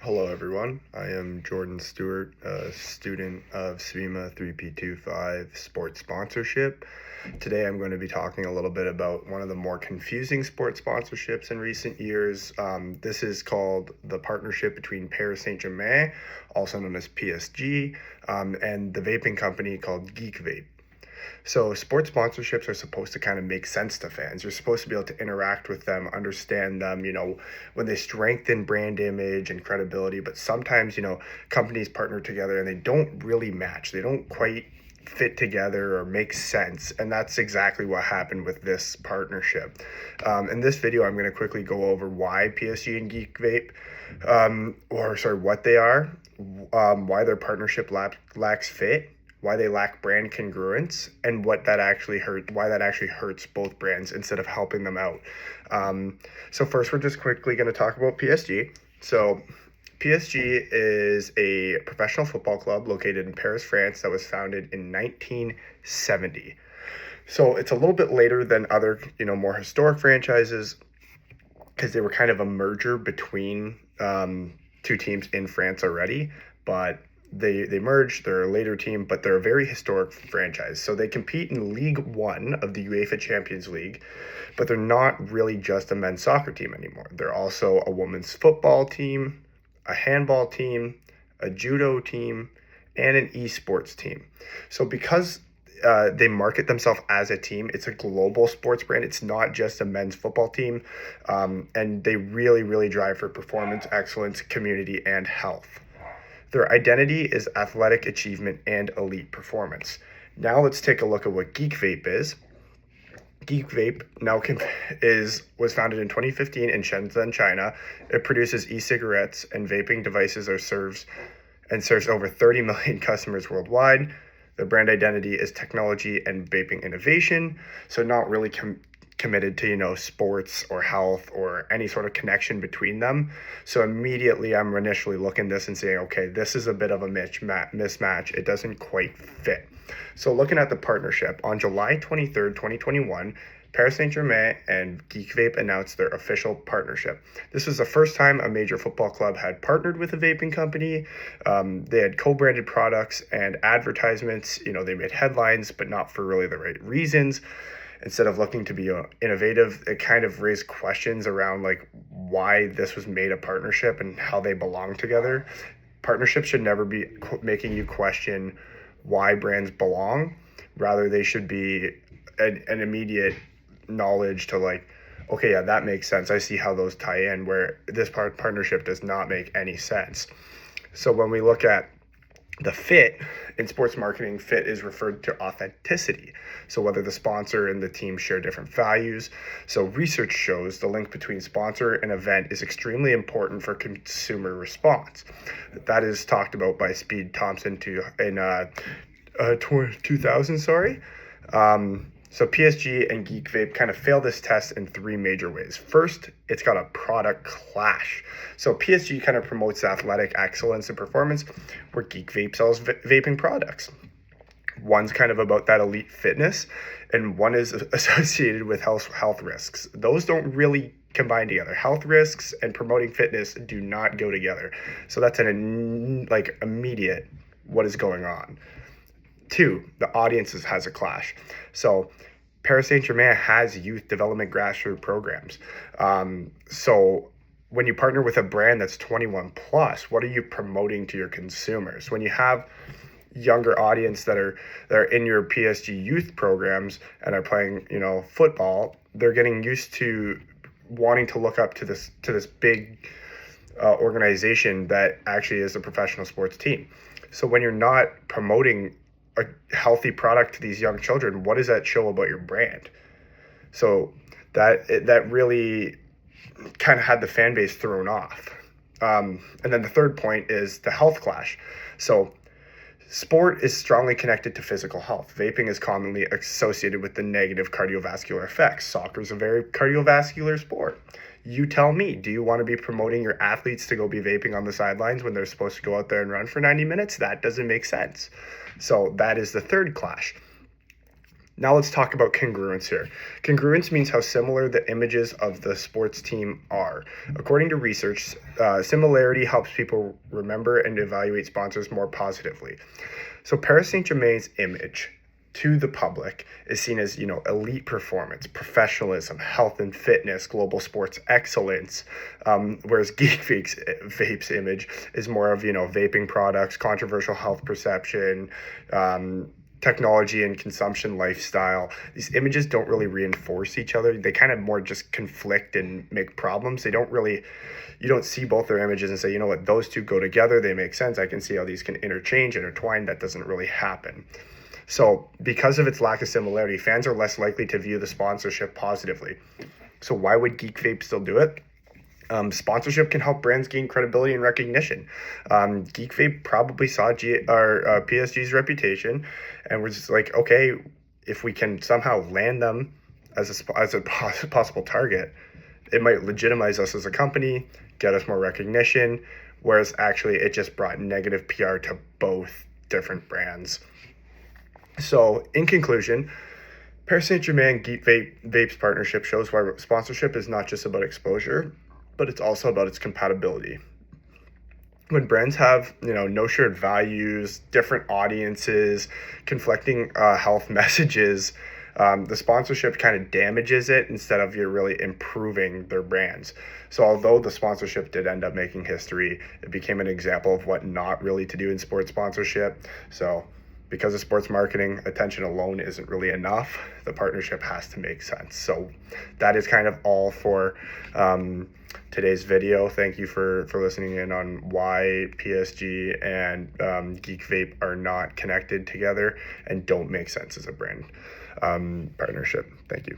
Hello, everyone. I am Jordan Stewart, a student of SPMA 3P25 Sports Sponsorship. Today, I'm going to be talking a little bit about one of the more confusing sports sponsorships in recent years. This is called the partnership between Paris Saint-Germain, also known as PSG, and the vaping company called Geek Vape. So sports sponsorships are supposed to kind of make sense to fans. You're supposed to be able to interact with them, understand them, when they strengthen brand image and credibility. But sometimes, companies partner together and they don't really match. They don't quite fit together or make sense. And that's exactly what happened with this partnership. In this video, I'm going to quickly go over why PSG and Geek Vape, what they are, why their partnership lacks fit, why they lack brand congruence, and why that actually hurts both brands instead of helping them out. So first, we're just quickly going to talk about PSG. So PSG is a professional football club located in Paris, France, that was founded in 1970. So it's a little bit later than other, more historic franchises, because they were kind of a merger between two teams in France already, but they merged. They're a later team, but they're a very historic franchise. So they compete in League One of the UEFA Champions League, but they're not really just a men's soccer team anymore. They're also a women's football team, a handball team, a judo team, and an esports team. So because they market themselves as a team, it's a global sports brand. It's not just a men's football team. And they really, really drive for performance, excellence, community, and health. Their identity is athletic achievement and elite performance. Now let's take a look at what Geek Vape is. Geek Vape was founded in 2015 in Shenzhen, China. It produces e-cigarettes and vaping devices serves over 30 million customers worldwide. The brand identity is technology and vaping innovation, so not really committed to sports or health or any sort of connection between them. So immediately I'm initially looking at this and saying, okay, this is a bit of a mismatch. It doesn't quite fit. So looking at the partnership, on July 23rd, 2021, Paris Saint-Germain and Geek Vape announced their official partnership. This was the first time a major football club had partnered with a vaping company. They had co-branded products and advertisements. They made headlines, but not for really the right reasons. Instead of looking to be innovative, it kind of raised questions around why this was made a partnership and how they belong together. Partnerships should never be making you question why brands belong. Rather, they should be an immediate knowledge to okay, yeah, that makes sense. I see how those tie in, where this partnership does not make any sense. So when we look at the fit in sports marketing, fit is referred to authenticity. So whether the sponsor and the team share different values. So research shows the link between sponsor and event is extremely important for consumer response. That is talked about by Speed Thompson in 2000. So PSG and Geek Vape kind of fail this test in three major ways. First, it's got a product clash. So PSG kind of promotes athletic excellence and performance, where Geek Vape sells vaping products. One's kind of about that elite fitness, and one is associated with health risks. Those don't really combine together. Health risks and promoting fitness do not go together. So that's an immediate what is going on. Two, the audiences has a clash. So Paris Saint-Germain has youth development grassroots programs. So when you partner with a brand that's 21 plus, what are you promoting to your consumers? When you have younger audience that are in your PSG youth programs and are playing, football, they're getting used to wanting to look up to this big organization that actually is a professional sports team. So when you're not promoting a healthy product to these young children, what does that show about your brand? So that really kind of had the fan base thrown off. And then the third point is the health clash. So sport is strongly connected to physical health. Vaping is commonly associated with the negative cardiovascular effects. Soccer is a very cardiovascular sport. You tell me, do you want to be promoting your athletes to go be vaping on the sidelines when they're supposed to go out there and run for 90 minutes? That doesn't make sense. So that is the third clash. Now let's talk about congruence here. Congruence means how similar the images of the sports team are. According to research, similarity helps people remember and evaluate sponsors more positively. So Paris Saint-Germain's image to the public is seen as, elite performance, professionalism, health and fitness, global sports excellence, whereas Vape's image is more of, vaping products, controversial health perception, technology and consumption lifestyle. These images don't really reinforce each other. They kind of more just conflict and make problems. You don't see both their images and say, you know what, those two go together, they make sense. I can see how these can intertwine. That doesn't really happen. So because of its lack of similarity, fans are less likely to view the sponsorship positively. So why would Geek Vape still do it? Sponsorship can help brands gain credibility and recognition. Geek Vape probably saw PSG's reputation and was like, okay, if we can somehow land them as a possible target, it might legitimize us as a company, get us more recognition, whereas actually it just brought negative PR to both different brands. So in conclusion, Paris Saint-Germain Geek Vape's partnership shows why sponsorship is not just about exposure, but it's also about its compatibility. When brands have, no shared values, different audiences, conflicting health messages, the sponsorship kind of damages it instead of you're really improving their brands. So although the sponsorship did end up making history, it became an example of what not really to do in sports sponsorship. So because of sports marketing, attention alone isn't really enough. The partnership has to make sense. So that is kind of all for today's video. Thank you for listening in on why PSG and Geek Vape are not connected together and don't make sense as a brand partnership. Thank you.